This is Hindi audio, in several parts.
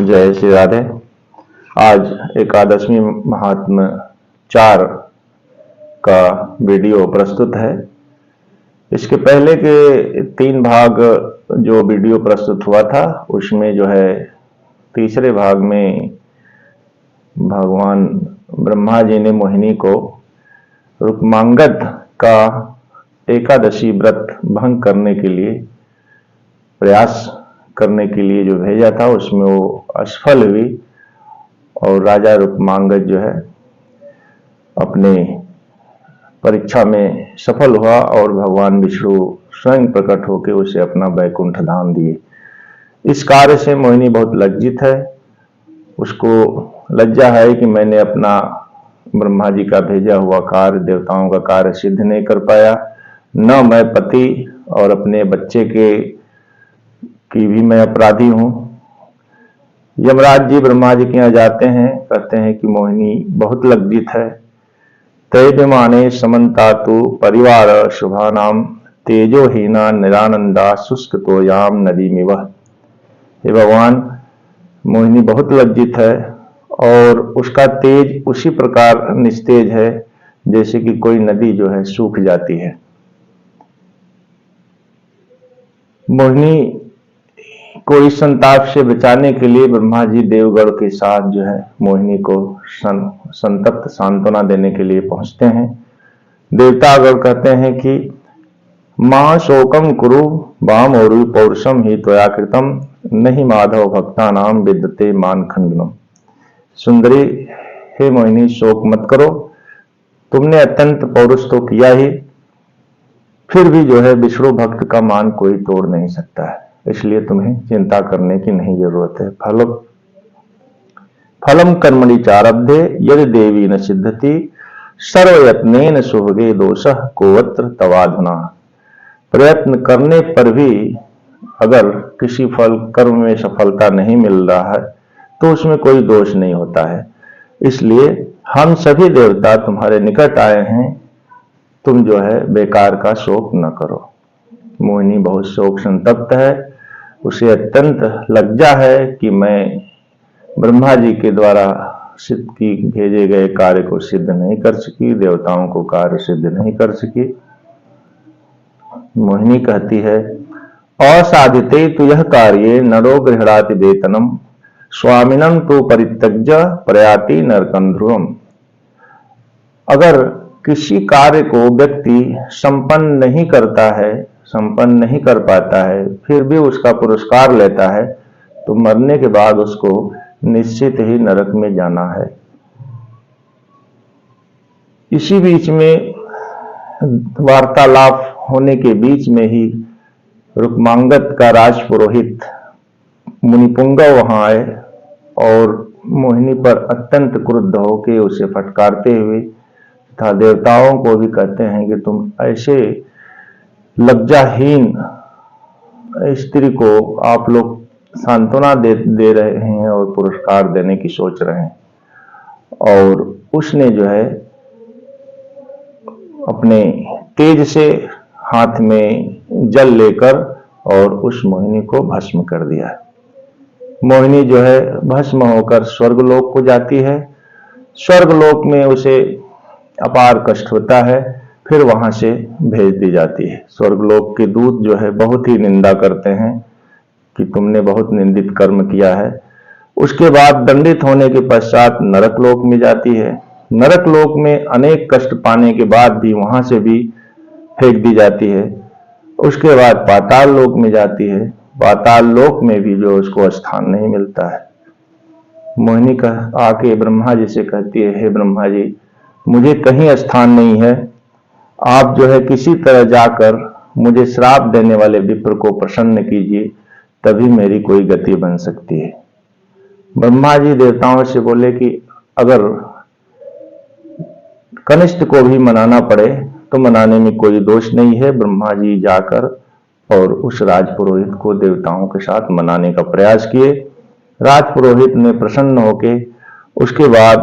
जय श्री राधे। आज एकादशमी महात्म्य 4 का वीडियो प्रस्तुत है। इसके पहले के 3 भाग जो वीडियो प्रस्तुत हुआ था उसमें जो है तीसरे भाग में भगवान ब्रह्मा जी ने मोहिनी को रुक्मांगद का एकादशी व्रत भंग करने के लिए प्रयास करने के लिए जो भेजा था उसमें वो असफल हुई और राजा रुक्मांगद जो है अपने परीक्षा में सफल हुआ और भगवान विष्णु स्वयं प्रकट होकर उसे अपना वैकुंठ धाम दिए। इस कार्य से मोहिनी बहुत लज्जित है। उसको लज्जा है कि मैंने अपना ब्रह्मा जी का भेजा हुआ कार्य, देवताओं का कार्य सिद्ध नहीं कर पाया। न मैं पति और अपने बच्चे की भी मैं अपराधी हूं। यमराज जी ब्रह्मा जी के यहाँ जाते हैं, कहते हैं कि मोहिनी बहुत लज्जित है। तैजमाने समन्तातु परिवार शुभानाम तेजोहीना निरानंदा शुष्क तोयाम नदी मिव। हे भगवान, मोहिनी बहुत लज्जित है और उसका तेज उसी प्रकार निस्तेज है जैसे कि कोई नदी जो है सूख जाती है। मोहिनी को इस संताप से बचाने के लिए ब्रह्मा जी देवगढ़ के साथ जो है मोहिनी को संतप्त सांत्वना देने के लिए पहुंचते हैं। देवतागण कहते हैं कि मां शोकम कुरु वाम और पौरुषम ही त्वयाकृतम नहीं माधव भक्ता नाम विद्यते मान खंडनम। सुंदरी, हे मोहिनी, शोक मत करो। तुमने अत्यंत पौरुष तो किया ही, फिर भी जो है विष्णु भक्त का मान कोई तोड़ नहीं सकता है, इसलिए तुम्हें चिंता करने की नहीं जरूरत है। फलम कर्मणि चारब्धे यदि देवी न सिद्धति सर्वयत्नेन शुभगे दोषः कोवत्र तवाधुना। प्रयत्न करने पर भी अगर किसी कर्म में सफलता नहीं मिल रहा है तो उसमें कोई दोष नहीं होता है। इसलिए हम सभी देवता तुम्हारे निकट आए हैं, तुम जो है बेकार का शोक न करो। मोहिनी बहुत शोक संतप्त है। उसे अत्यंत लज्जा है कि मैं ब्रह्मा जी के द्वारा सिद्ध की भेजे गए कार्य को सिद्ध नहीं कर सकी, देवताओं को कार्य सिद्ध नहीं कर सकी। मोहिनी कहती है, असाधिते तु यह कार्ये नरो गृहणाति वेतनम स्वामिनम तो परित्यज्य प्रयाति नरकं ध्रुवम। अगर किसी कार्य को व्यक्ति संपन्न नहीं करता है, संपन्न नहीं कर पाता है, फिर भी उसका पुरस्कार लेता है तो मरने के बाद उसको निश्चित ही नरक में जाना है। इसी बीच में वार्तालाप होने के बीच में ही रुक्मांगद का राजपुरोहित मुनिपुंगव वहां आए और मोहिनी पर अत्यंत क्रुद्ध होकर उसे फटकारते हुए तथा देवताओं को भी कहते हैं कि तुम ऐसे लज्जाहीन स्त्री को आप लोग सांत्वना दे रहे हैं और पुरस्कार देने की सोच रहे हैं। और उसने जो है अपने तेज से हाथ में जल लेकर और उस मोहिनी को भस्म कर दिया। मोहिनी जो है भस्म होकर स्वर्गलोक को जाती है। स्वर्गलोक में उसे अपार कष्ट होता है, फिर वहां से भेज दी जाती है। स्वर्गलोक के दूत जो है बहुत ही निंदा करते हैं कि तुमने बहुत निंदित कर्म किया है। उसके बाद दंडित होने के पश्चात नरक लोक में जाती है। नरक लोक में अनेक कष्ट पाने के बाद भी वहां से भी फेंक दी जाती है। उसके बाद पाताल लोक में जाती है। पाताल लोक में भी जो उसको स्थान नहीं मिलता है। मोहिनी आके ब्रह्मा जी से कहती है, हे ब्रह्मा जी, मुझे कहीं स्थान नहीं है। आप जो है किसी तरह जाकर मुझे श्राप देने वाले विप्र को प्रसन्न कीजिए, तभी मेरी कोई गति बन सकती है। ब्रह्मा जी देवताओं से बोले कि अगर कनिष्ठ को भी मनाना पड़े तो मनाने में कोई दोष नहीं है। ब्रह्मा जी जाकर और उस राजपुरोहित को देवताओं के साथ मनाने का प्रयास किए। राजपुरोहित ने प्रसन्न होके उसके बाद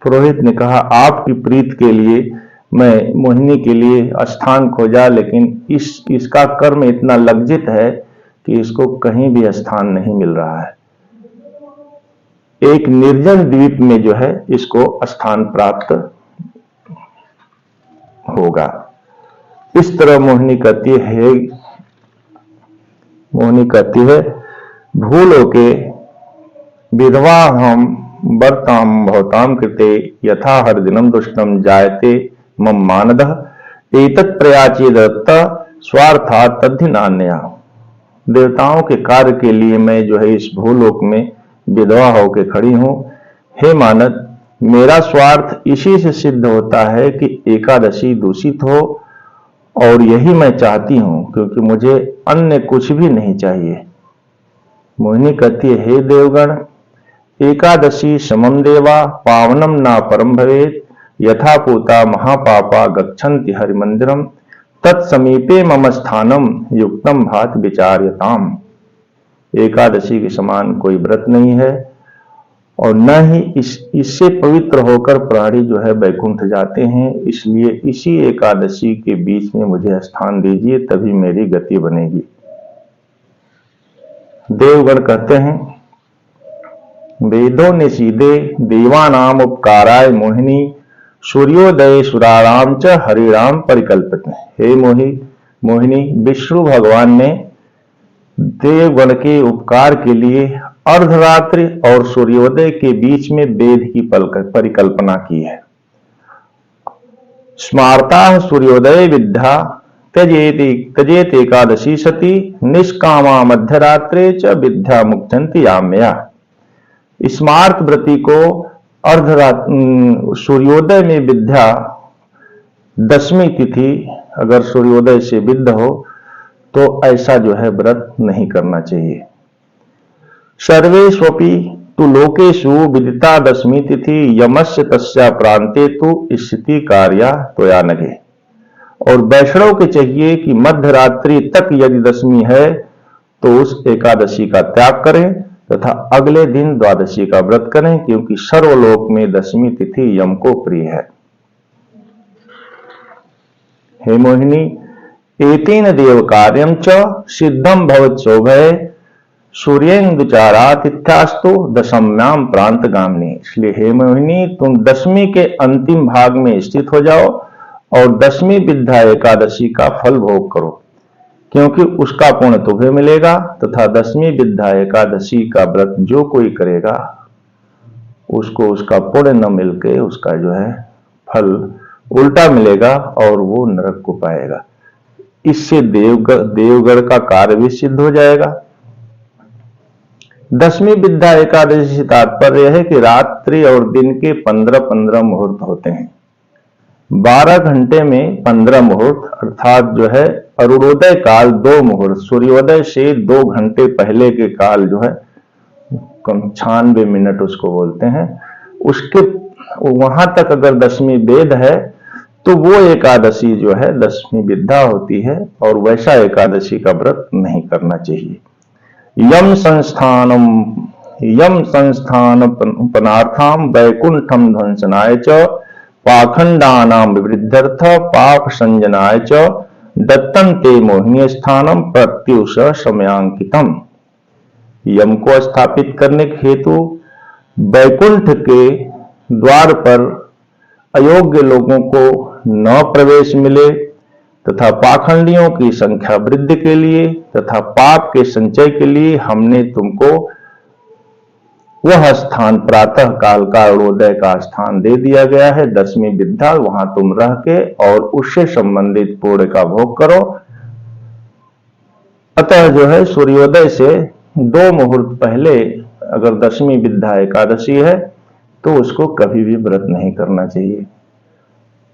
पुरोहित ने कहा, आपकी प्रीत के लिए मैं मोहिनी के लिए स्थान खोजा, लेकिन इसका कर्म इतना लज्जित है कि इसको कहीं भी स्थान नहीं मिल रहा है। एक निर्जन द्वीप में जो है इसको स्थान प्राप्त होगा। इस तरह मोहिनी कहती है भूलोके विधवा हम वर्ताम भवताम कृते यथा हर दिनम दुष्टम जायते मम मानदः एतत् प्रयाचे दत्ता स्वार्था तद्धि नान्या। देवताओं के कार्य के लिए मैं जो है इस भूलोक में विधवा होकर खड़ी हूं। हे मानद, मेरा स्वार्थ इसी से सिद्ध होता है कि एकादशी दूषित हो, और यही मैं चाहती हूं, क्योंकि मुझे अन्य कुछ भी नहीं चाहिए। मोहिनी कहती है, हे देवगण, एकादशी समम देवा पावनम ना परम भवेत यथा पूता महापापा गच्छन्ति हरिमंदिरम तत्समीपे मम स्थानम युक्तम भात विचार्यताम। एकादशी के समान कोई व्रत नहीं है, और न ही इससे पवित्र होकर प्राणी जो है वैकुंठ जाते हैं। इसलिए इसी एकादशी के बीच में मुझे स्थान दीजिए, तभी मेरी गति बनेगी। देवगण कहते हैं, वेदो निषीदे देवानाम उपकाराय मोहिनी सूर्योदय सुराराम च हरिराम परिकल्पित। हे मोहिनी, विष्णु भगवान ने देवगण के उपकार के लिए अर्धरात्रि और सूर्योदय के बीच में वेद की परिकल्पना की है। स्मार्ता सूर्योदय विद्या त्यजेत एकादशी सती निष्कामा मध्यरात्रे च विद्या मुक्तंति याम्या। स्मार्त व्रती को सूर्योदय में विद्या, दशमी तिथि अगर सूर्योदय से विद्ध हो तो ऐसा जो है व्रत नहीं करना चाहिए। सर्वेष्वपि तु लोकेषु विदिता दशमी तिथि यमस्य तस्या प्रांते तु स्थिति कार्या त्वया नघे। और वैष्णव के चाहिए कि मध्य रात्रि तक यदि दशमी है तो उस एकादशी का त्याग करें तथा अगले दिन द्वादशी का व्रत करें, क्योंकि सर्वलोक में दशमी तिथि यम को प्रिय है। हे मोहिनी, एतेन देव कार्यम च सिद्धम भवत शोभय सूर्येन्दुचारातिथ्यास्तु दशम्याम प्रांत गामिनी। इसलिए हे मोहिनी, तुम दशमी के अंतिम भाग में स्थित हो जाओ और दशमी विद्या एकादशी का फल भोग करो, क्योंकि उसका पुण्य तुम्हें मिलेगा, तथा दशमी विद्या एकादशी का व्रत जो कोई करेगा उसको उसका पुण्य न मिलके उसका जो है फल उल्टा मिलेगा और वो नरक को पाएगा। इससे देवगण का कार्य भी सिद्ध हो जाएगा। दशमी विद्या एकादशी से तात्पर्य है कि रात्रि और दिन के 15-15 मुहूर्त होते हैं। 12 घंटे में 15 मुहूर्त, अर्थात जो है अरुणोदय काल 2 मुहूर्त, सूर्योदय से 2 घंटे पहले के काल जो है 96 मिनट उसको बोलते हैं, उसके वहां तक अगर दशमी वेद है तो वो एकादशी जो है दशमी विद्या होती है, और वैसा एकादशी का व्रत नहीं करना चाहिए। यम संस्थान पनार्थाम वैकुंठम ध्वंसनाय च पाखंडानां विवृद्ध्यर्थ पाप संजनाय च दत्तं ते मोहिनी स्थानम प्रत्युष समयांकितम। यम को स्थापित करने के हेतु वैकुंठ के द्वार पर अयोग्य लोगों को न प्रवेश मिले, तथा पाखंडियों की संख्या वृद्धि के लिए तथा पाप के संचय के लिए हमने तुमको वह स्थान प्रातः काल का अरुणोदय का स्थान दे दिया गया है, दशमी विद्या। वहां तुम रह के और उससे संबंधित पुण्य का भोग करो। अतः जो है सूर्योदय से 2 मुहूर्त पहले अगर दशमी विद्या एकादशी है तो उसको कभी भी व्रत नहीं करना चाहिए।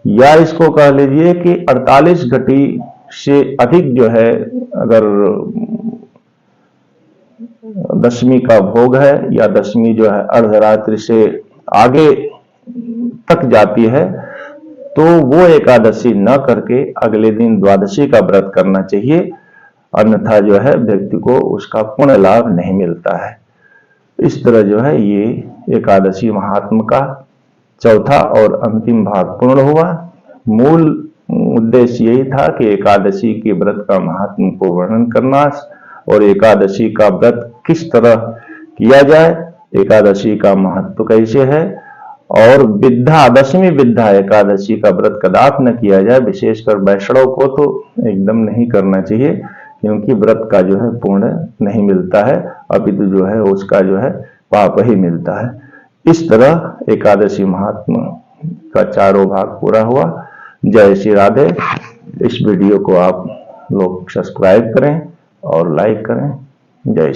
या इसको कह लीजिए कि 48 घटी से अधिक जो है अगर दशमी का भोग है, या दशमी जो है अर्धरात्रि से आगे तक जाती है, तो वो एकादशी न करके अगले दिन द्वादशी का व्रत करना चाहिए, अन्यथा जो है व्यक्ति को उसका पुण्य लाभ नहीं मिलता है। इस तरह जो है ये एकादशी महात्म का चौथा और अंतिम भाग पूर्ण हुआ। मूल उद्देश्य यही था कि एकादशी के व्रत का महात्म को वर्णन करना और एकादशी का व्रत किस तरह किया जाए एकादशी का महत्व कैसे है, और विद्या, दशमी विद्या एकादशी का व्रत कदापि न किया जाए। विशेषकर वैष्णव को तो एकदम नहीं करना चाहिए, क्योंकि व्रत का जो है पुण्य नहीं मिलता है, अपितु जो है उसका जो है पाप ही मिलता है। इस तरह एकादशी महात्मा का चारों भाग पूरा हुआ। जय श्री राधे। इस वीडियो को आप लोग सब्सक्राइब करें और लाइक करें। जय